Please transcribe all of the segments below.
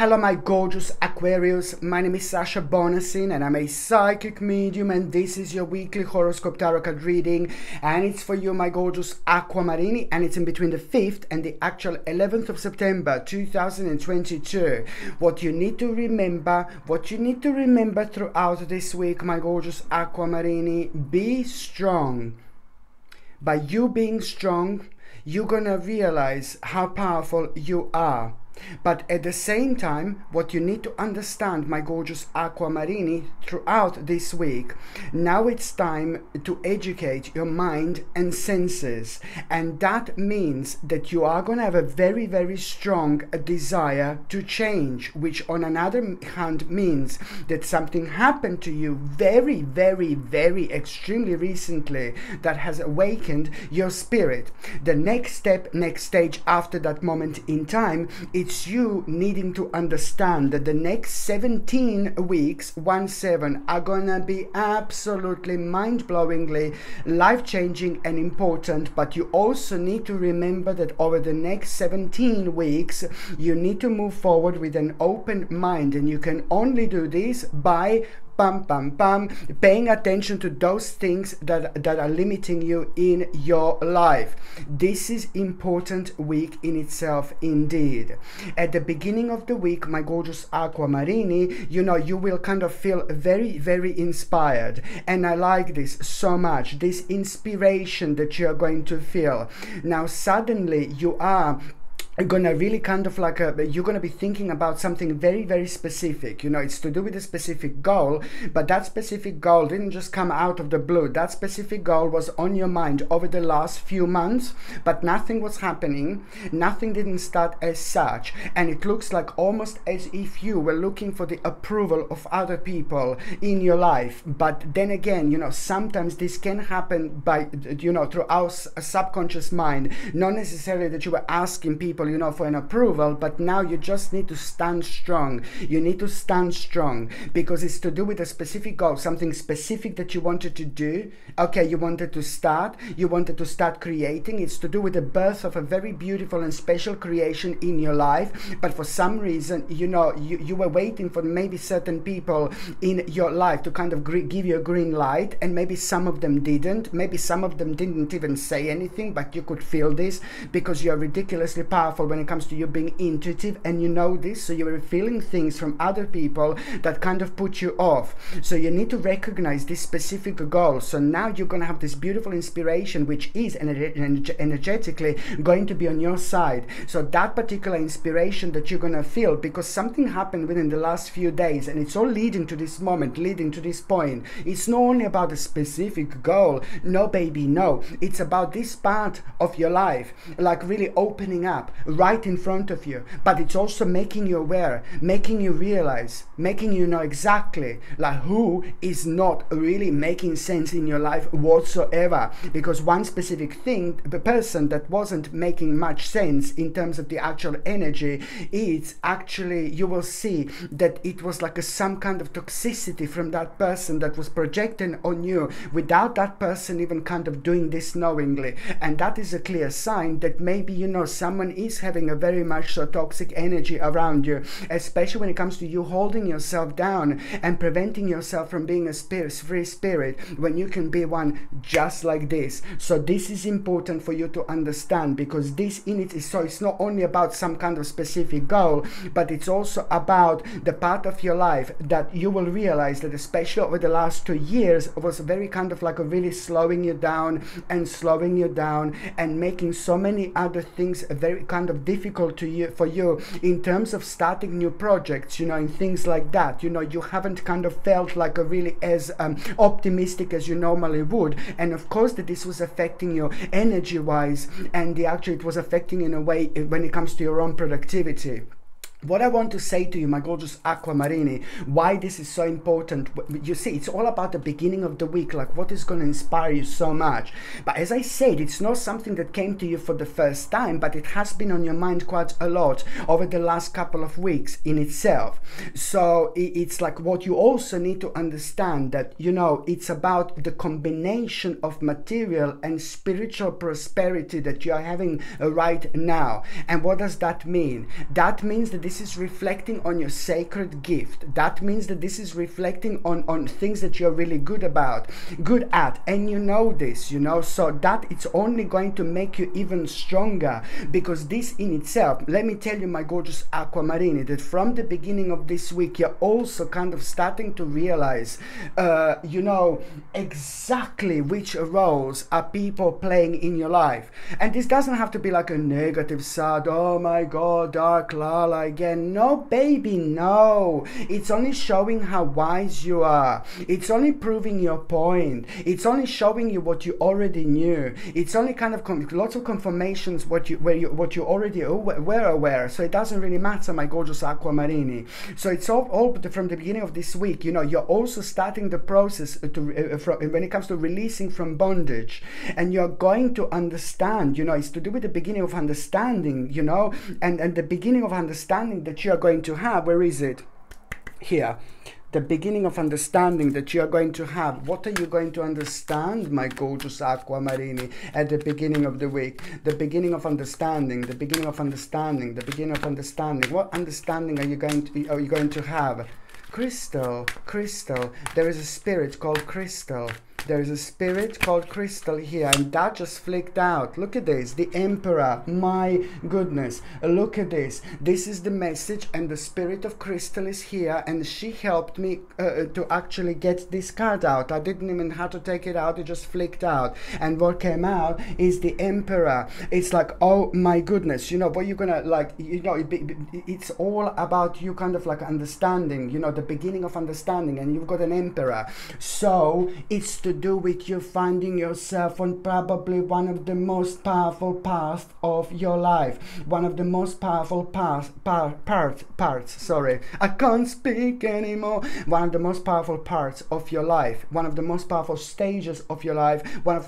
Hello my gorgeous Aquarius, my name is Sasha Bonasin and I'm a psychic medium, and this is your weekly horoscope tarot card reading, and it's for you my gorgeous Aquamarini, and it's in between the 5th and the actual 11th of September 2022. What you need to remember throughout this week my gorgeous Aquamarini: be strong. By you being strong, you're gonna realize how powerful you are. But at the same time, what you need to understand, my gorgeous Aquamarini, throughout this week, now it's time to educate your mind and senses. And that means that you are going to have a very, very strong desire to change, which on another hand means that something happened to you very, very, very extremely recently that has awakened your spirit. The next step, next stage after that moment in time, it's you needing to understand that the next 17 weeks, 1-7, are gonna be absolutely mind-blowingly life-changing and important. But you also need to remember that over the next 17 weeks, you need to move forward with an open mind, and you can only do this by paying attention to those things that are limiting you in your life. This is important week in itself indeed. At the beginning of the week, my gorgeous Aquamarini, you will kind of feel very, very inspired, and I like this so much, this inspiration that you are going to feel. Now suddenly you are gonna really kind of like you're gonna be thinking about something very, very specific. It's to do with a specific goal, but that specific goal didn't just come out of the blue. That specific goal was on your mind over the last few months, but nothing was happening, nothing didn't start as such, and it looks like almost as if you were looking for the approval of other people in your life. But then again, sometimes this can happen by through our subconscious mind, not necessarily that you were asking people for an approval, but now you just need to stand strong. You need to stand strong because it's to do with a specific goal, something specific that you wanted to do. Okay, you wanted to start creating. It's to do with the birth of a very beautiful and special creation in your life, but for some reason, you were waiting for maybe certain people in your life to kind of give you a green light, and maybe some of them didn't. Maybe some of them didn't even say anything, but you could feel this because you're ridiculously powerful when it comes to you being intuitive, and this, so you were feeling things from other people that kind of put you off. So you need to recognize this specific goal. So now you're going to have this beautiful inspiration, which is energetically going to be on your side. So that particular inspiration that you're going to feel, because something happened within the last few days, and it's all leading to this moment, leading to this point. It's not only about a specific goal. No, baby, no. It's about this part of your life, like really opening up right in front of you, but it's also making you aware, making you realize, making you know exactly like who is not really making sense in your life whatsoever. Because one specific thing, the person that wasn't making much sense in terms of the actual energy, it's actually, you will see that it was like some kind of toxicity from that person that was projecting on you without that person even kind of doing this knowingly. And that is a clear sign that maybe someone is having a very much so toxic energy around you, especially when it comes to you holding yourself down and preventing yourself from being a free spirit when you can be one just like this. So this is important for you to understand, because this in it is, so it's not only about some kind of specific goal, but it's also about the part of your life that you will realize that, especially over the last 2 years, was very kind of like a really slowing you down and making so many other things very kind of difficult for you in terms of starting new projects, and things like that. You haven't kind of felt like a really as optimistic as you normally would, and of course that this was affecting you energy wise, and it was affecting in a way when it comes to your own productivity. What I want to say to you, my gorgeous Aquamarini, why this is so important. You see, it's all about the beginning of the week, like what is going to inspire you so much. But as I said, it's not something that came to you for the first time, but it has been on your mind quite a lot over the last couple of weeks in itself. So it's like what you also need to understand, that, it's about the combination of material and spiritual prosperity that you are having right now. And what does that mean? That means that this this is reflecting on your sacred gift. That means that this is reflecting on things that you're really good at, and you know this, so that it's only going to make you even stronger, because this in itself, let me tell you, my gorgeous Aquamarini, that from the beginning of this week, you're also kind of starting to realize, exactly which roles are people playing in your life. And this doesn't have to be like a negative, sad, oh my God, dark Lala again. No, baby, no. It's only showing how wise you are. It's only proving your point. It's only showing you what you already knew. It's only kind of lots of confirmations what you already were aware. So it doesn't really matter, my gorgeous Aquamarini. So it's all from the beginning of this week. You're also starting the process when it comes to releasing from bondage, and you're going to understand. It's to do with the beginning of understanding. And the beginning of understanding that you are going to have. Where is it? Here. The beginning of understanding that you are going to have. What are you going to understand, my gorgeous Aquamarini, at the beginning of the week? The beginning of understanding, the beginning of understanding, the beginning of understanding. What understanding are you going to have? Crystal. There is a spirit called Crystal. There is a spirit called Crystal here, and that just flicked out. Look at this, the Emperor. My goodness, look at this. This is the message, and the spirit of Crystal is here, and she helped me to actually get this card out. I didn't even have to take it out, it just flicked out. And what came out is the Emperor. It's like, oh my goodness, what you're gonna like, it's all about you kind of like understanding, the beginning of understanding, and you've got an Emperor. So it's to do with you finding yourself on probably one of the most powerful paths of your life, one of the most powerful parts, sorry, I can't speak anymore, one of the most powerful parts of your life, one of the most powerful stages of your life, one of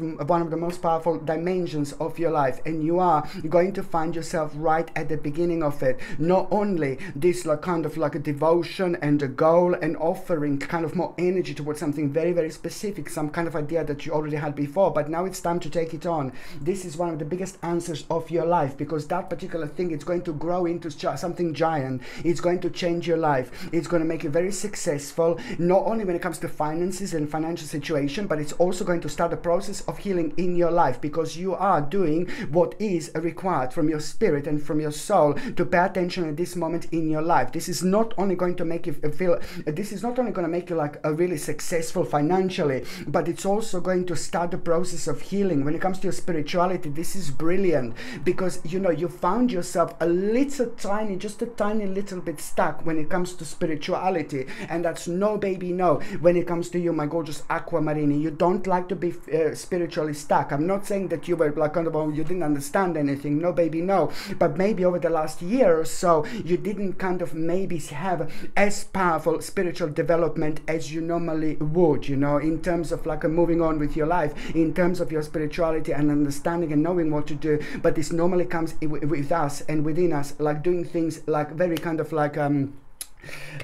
the most powerful dimensions of your life, and you are going to find yourself right at the beginning of it. Not only this kind of like a devotion and a goal and offering kind of more energy towards something very, very specific, some kind of idea that you already had before, but now it's time to take it on. This is one of the biggest answers of your life, because that particular thing is going to grow into something giant. It's going to change your life. It's going to make you very successful, not only when it comes to finances and financial situation, but it's also going to start a process of healing in your life, because you are doing what is required from your spirit and from your soul to pay attention at this moment in your life. This is not only going to make you feel, this is not only going to make you like a really successful financially, but it's also going to start the process of healing. When it comes to your spirituality, this is brilliant, because you found yourself a little tiny, just a tiny little bit stuck when it comes to spirituality, and that's no, baby, no. When it comes to you, my gorgeous Aquamarini, you don't like to be spiritually stuck. I'm not saying that you were like kind of, oh, you didn't understand anything, no, baby, no, but maybe over the last year or so you didn't kind of maybe have as powerful spiritual development as you normally would, in terms of like moving on with your life, in terms of your spirituality and understanding and knowing what to do. But this normally comes with us and within us, like doing things like very kind of like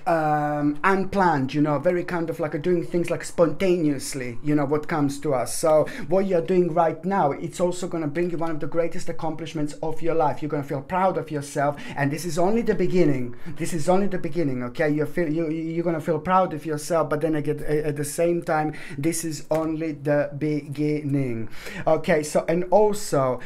unplanned, very kind of like doing things like spontaneously, what comes to us. So what you're doing right now, it's also going to bring you one of the greatest accomplishments of your life. You're going to feel proud of yourself, and this is only the beginning. This is only the beginning, okay? You're going to feel proud of yourself, but then again, at the same time, this is only the beginning, okay? So, and also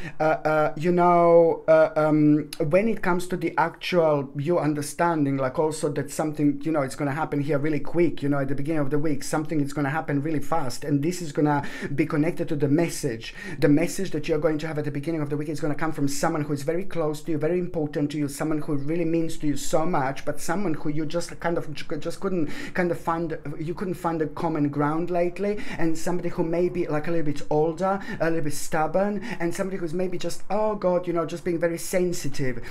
when it comes to the actual you understanding, like also that something, it's going to happen here really quick, at the beginning of the week, something is going to happen really fast, and this is going to be connected to the message that you're going to have at the beginning of the week. Is going to come from someone who is very close to you, very important to you, someone who really means to you so much, but someone who you just couldn't find a common ground lately, and somebody who may be like a little bit older, a little bit stubborn, and somebody who's maybe just, oh God, just being very sensitive,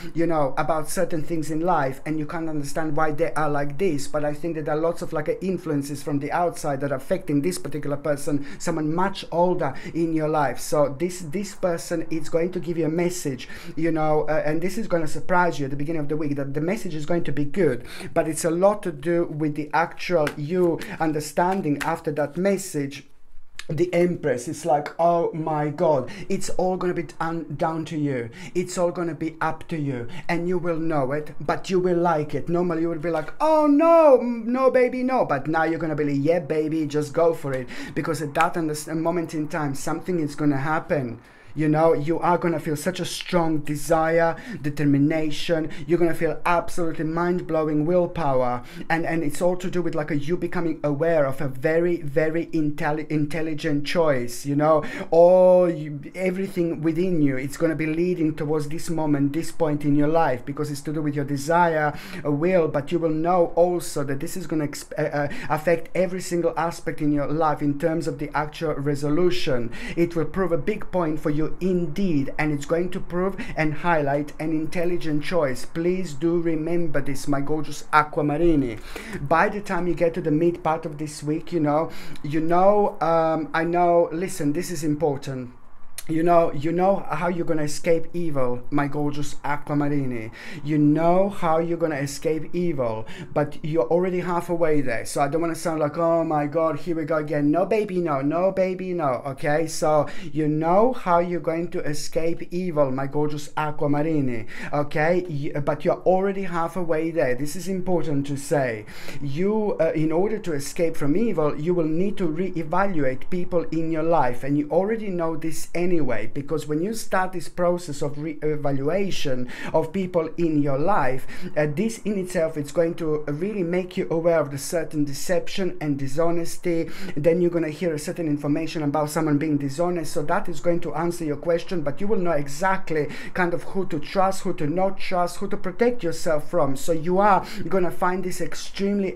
about certain things in life, and you can't understand why they are like this. But I think that there are lots of like influences from the outside that are affecting this particular person, someone much older in your life. So this person is going to give you a message, and this is going to surprise you at the beginning of the week, that the message is going to be good, but it's a lot to do with the actual you understanding after that message the Empress. It's like, oh my God, it's all going to be down to you. It's all going to be up to you, and you will know it, but you will like it. Normally you would be like, oh no, no baby, no, but now you're going to be like, yeah baby, just go for it, because at that moment in time something is going to happen. You know, you are going to feel such a strong desire, determination. You're going to feel absolutely mind-blowing willpower. And it's all to do with like you becoming aware of a very, very intelligent choice, you know. Everything within you, it's going to be leading towards this moment, this point in your life, because it's to do with your desire, will, but you will know also that this is going to affect every single aspect in your life in terms of the actual resolution. It will prove a big point for you indeed, and it's going to prove and highlight an intelligent choice. Please do remember this, my gorgeous Aquamarini. By the time you get to the mid part of this week, I know, listen, this is important. You know how you're gonna escape evil, my gorgeous Aquamarini. You know how you're gonna escape evil, but you're already halfway there. So I don't want to sound like, oh my God, here we go again. No baby, no, no baby, no. Okay, so you know how you're going to escape evil, my gorgeous Aquamarini. Okay, but you're already halfway there. This is important to say. You, in order to escape from evil, you will need to reevaluate people in your life, and you already know this anyway, because when you start this process of re-evaluation of people in your life, this in itself is going to really make you aware of the certain deception and dishonesty. Then you're going to hear a certain information about someone being dishonest, so that is going to answer your question, but you will know exactly kind of who to trust, who to not trust, who to protect yourself from. So you are going to find this extremely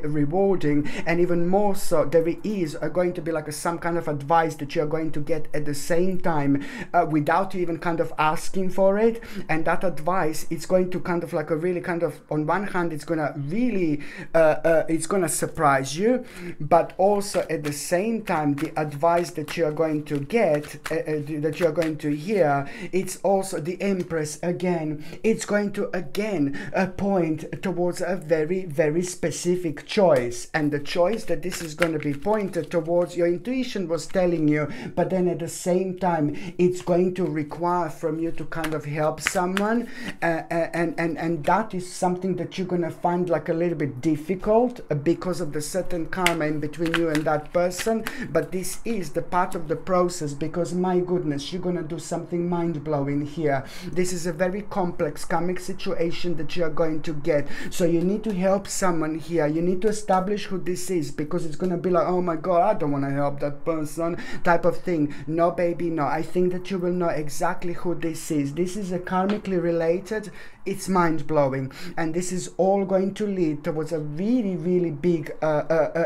rewarding, and even more so, there is going to be like some kind of advice that you're going to get at the same time without you even kind of asking for it. And that advice, it's going to kind of like a really kind of, on one hand, it's gonna really it's gonna surprise you, but also at the same time, the advice that you're going to get, that you're going to hear, it's also the Empress again. It's going to again point towards a very specific choice, and the choice that this is going to be pointed towards, your intuition was telling you, but then at the same time it's going to require from you to kind of help someone, and that is something that you're going to find like a little bit difficult because of the certain karma in between you and that person. But this is the part of the process, because my goodness, you're going to do something mind-blowing here. This is a very complex karmic situation that you're going to get, so you need to help someone here. You need to establish who this is, because it's going to be like, oh my God, I don't want to help that person type of thing. No baby, no. I think that you will know exactly who this is. This is a karmically related, it's mind-blowing, and this is all going to lead towards a really big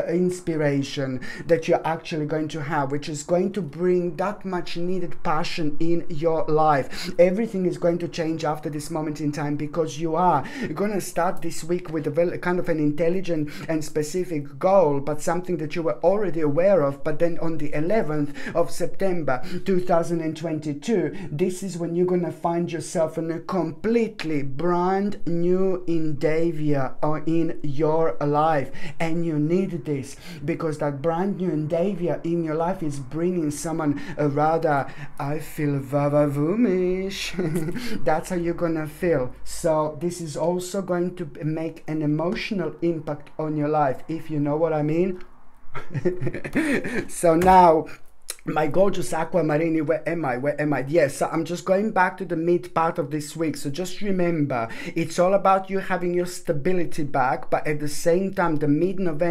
inspiration that you're actually going to have, which is going to bring that much needed passion in your life. Everything is going to change after this moment in time, because you are going to start this week with a kind of an intelligent and specific goal, but something that you were already aware of. But then on the 11th of September 2022, this is when you're going to find yourself in a completely brand new endeavor in your life, and you need this, because that brand new endeavor in your life is bringing someone rather, I feel vavavoomish. That's how you're gonna feel. So this is also going to make an emotional impact on your life, if you know what I mean. So now, my gorgeous Aquamarini, where am I? Yes, so I'm just going back to the mid part of this week. So just remember, it's all about you having your stability back, but at the same time, the midweek,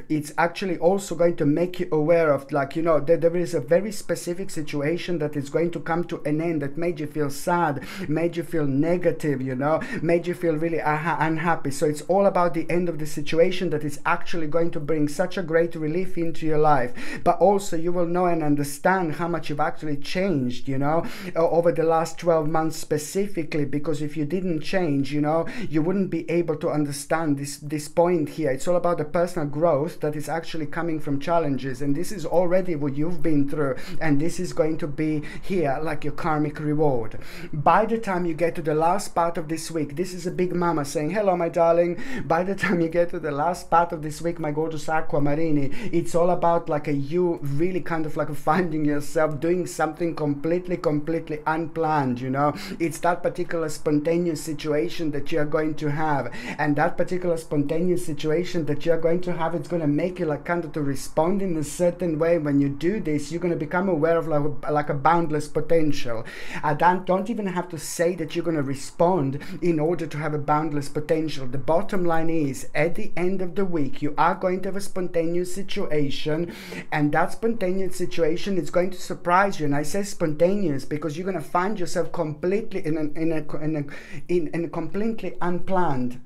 it's actually also going to make you aware of, like, you know, that there is a very specific situation that is going to come to an end, that made you feel sad, made you feel negative, you know, made you feel really unhappy. So it's all all about the end of the situation that is actually going to bring such a great relief into your life. But also you will know and understand how much you've actually changed, you know, over the last 12 months specifically, because if you didn't change, you know, you wouldn't be able to understand this point here. It's all about the personal growth that is actually coming from challenges, and this is already what you've been through, and this is going to be here like your karmic reward. By the time you get to the last part of this week, this is a big mama saying, hello my darling. By the time you get to the last part of this week, my gorgeous Aquamarini, it's all about like you really kind of like finding yourself doing something completely unplanned, you know. It's that particular spontaneous situation that you're going to have, and that particular spontaneous situation that you're going to have, it's going to make you like kind of to respond in a certain way. When you do this, you're going to become aware of like a boundless potential. I don't even have to say that you're going to respond in order to have a boundless potential. The bottom line is, at the end of the week, you are going to have a spontaneous situation, and that spontaneous situation is going to surprise you. And I say spontaneous because you're going to find yourself completely in a completely unplanned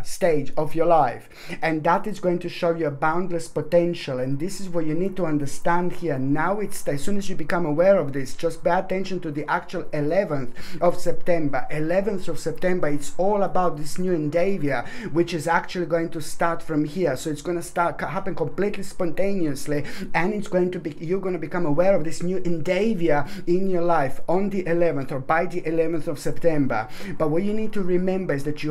stage of your life, and that is going to show you a boundless potential. And this is what you need to understand here. Now it's as soon as you become aware of this, just pay attention to the actual 11th of September. 11th of September, it's all about this new endeavor, which is actually going to start from here. So it's going to happen completely spontaneously, and it's going to be, you're going to become aware of this new endeavor in your life on the 11th or by the 11th of September. But what you need to remember is that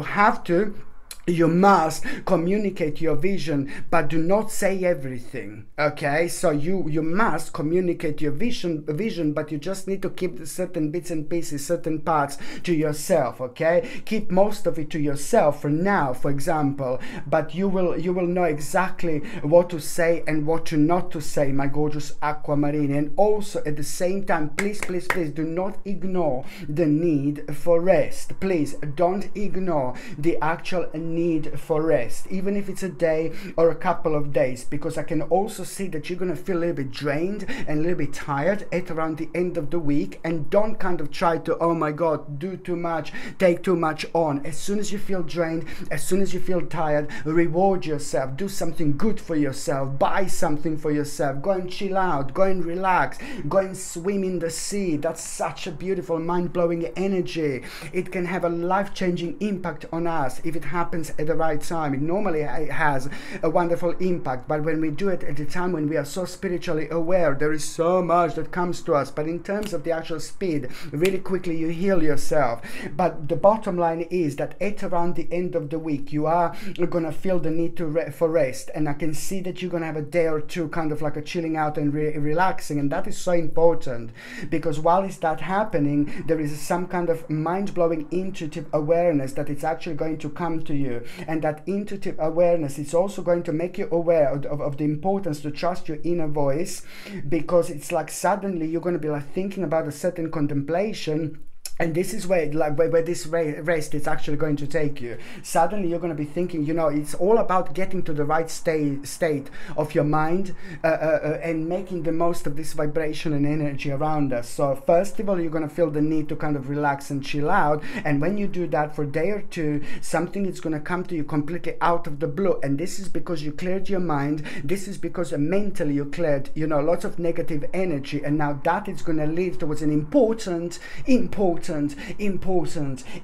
you must communicate your vision, but do not say everything. Okay, so you must communicate your vision, but you just need to keep certain bits and pieces, certain parts to yourself. Okay, keep most of it to yourself for now, for example, but you will know exactly what to say and what to not to say, my gorgeous Aquamarine. And also at the same time, please do not ignore the need for rest. Please don't ignore the actual need for rest, even if it's a day or a couple of days, because I can also see that you're going to feel a little bit drained and a little bit tired at around the end of the week. And don't kind of try to, oh my god, do too much, take too much on. As soon as you feel drained, as soon as you feel tired, reward yourself, do something good for yourself, buy something for yourself, go and chill out, go and relax, go and swim in the sea. That's such a beautiful, mind-blowing energy. It can have a life-changing impact on us if it happens at the right time. It normally has a wonderful impact, but when we do it at the time when we are so spiritually aware, there is so much that comes to us. But in terms of the actual speed, really quickly you heal yourself. But the bottom line is that at around the end of the week, you are gonna feel the need for rest, and I can see that you're gonna have a day or two kind of like a chilling out and relaxing, and that is so important, because while is that happening, there is some kind of mind-blowing intuitive awareness that it's actually going to come to you. And that intuitive awareness is also going to make you aware of the importance to trust your inner voice, because it's like suddenly you're going to be like thinking about a certain contemplation. And this is where this rest is actually going to take you. Suddenly you're going to be thinking, you know, it's all about getting to the right state of your mind and making the most of this vibration and energy around us. So first of all, you're going to feel the need to kind of relax and chill out. And when you do that for a day or two, something is going to come to you completely out of the blue. And this is because you cleared your mind. This is because mentally you cleared, you know, lots of negative energy. And now that is going to lead towards an important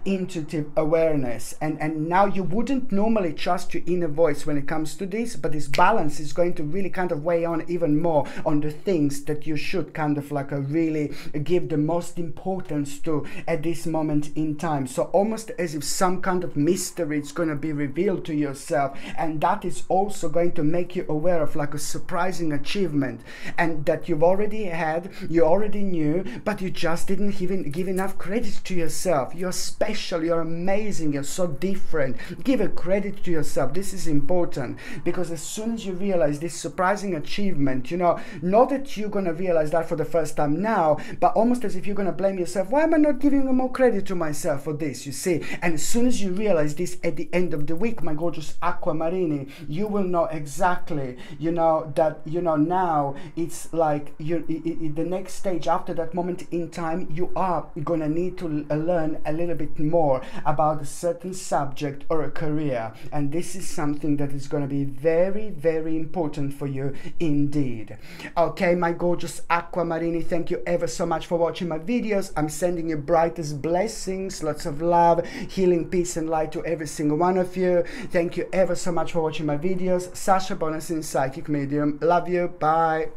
intuitive awareness. And now you wouldn't normally trust your inner voice when it comes to this, but this balance is going to really kind of weigh on even more on the things that you should kind of like really give the most importance to at this moment in time. So almost as if some kind of mystery is going to be revealed to yourself, and that is also going to make you aware of like a surprising achievement, and that you've already had, you already knew, but you just didn't even give enough credit to yourself. You're special, you're amazing, you're so different. Give a credit to yourself. This is important, because as soon as you realize this surprising achievement, you know, not that you're going to realize that for the first time now, but almost as if you're going to blame yourself. Why am I not giving more credit to myself for this, you see? And as soon as you realize this at the end of the week, my gorgeous Aquamarini, you will know exactly, you know, that, you know, now it's like the next stage after that moment in time, you are going to need to learn a little bit more about a certain subject or a career, and this is something that is going to be very, very important for you indeed. Okay, my gorgeous Aquamarini, thank you ever so much for watching my videos. I'm sending you brightest blessings, lots of love, healing, peace and light to every single one of you. Thank you ever so much for watching my videos. Sasha Bonasin, psychic medium. Love you. Bye.